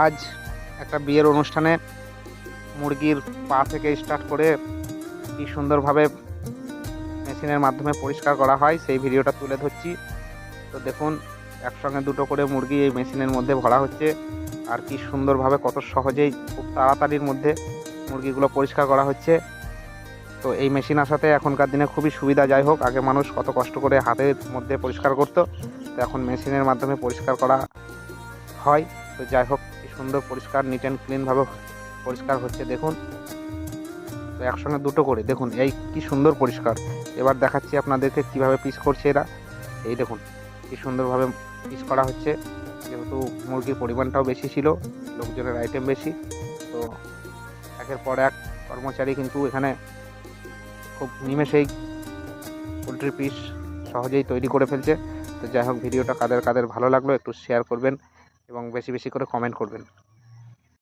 আজ একটা বিয়ের অনুষ্ঠানে মুরগির পা থেকে স্টার্ট করে কি সুন্দরভাবে মেশিনের মাধ্যমে পরিষ্কার করা হয় সেই ভিডিওটা তুলে ধরছি। তো দেখুন, একসঙ্গে দুটো করে মুরগি এই মেশিনের মধ্যে ভরা হচ্ছে, আর কি সুন্দরভাবে কত সহজেই খুব তাড়াতাড়ির মধ্যে মুরগিগুলো পরিষ্কার করা হচ্ছে। তো এই মেশিন আসাতে এখনকার দিনে খুবই সুবিধা। যাই হোক, আগে মানুষ কত কষ্ট করে হাতের মধ্যে পরিষ্কার করতো, তো এখন মেশিনের মাধ্যমে পরিষ্কার করা হয়। তো যাই হোক, কি সুন্দর পরিষ্কার নিট অ্যান্ড ক্লিনভাবে পরিষ্কার হচ্ছে দেখুন। তো একসঙ্গে দুটো করে দেখুন, এই কি সুন্দর পরিষ্কার। এবার দেখাচ্ছি আপনাদেরকে কিভাবে পিস করছে এরা। এই দেখুন কি সুন্দরভাবে পিস করা হচ্ছে, যেহেতু মুরগির পরিমাণটাও বেশি ছিল, লোকজনের আইটেম বেশি। তো একের পর এক কর্মচারী কিন্তু এখানে খুব নিমেষেই পোলট্রি পিস সহজেই তৈরি করে ফেলছে। তো যাই হোক, ভিডিওটা কাদের কাদের ভালো লাগলো একটু শেয়ার করবেন এবং বেশি বেশি করে কমেন্ট করবেন।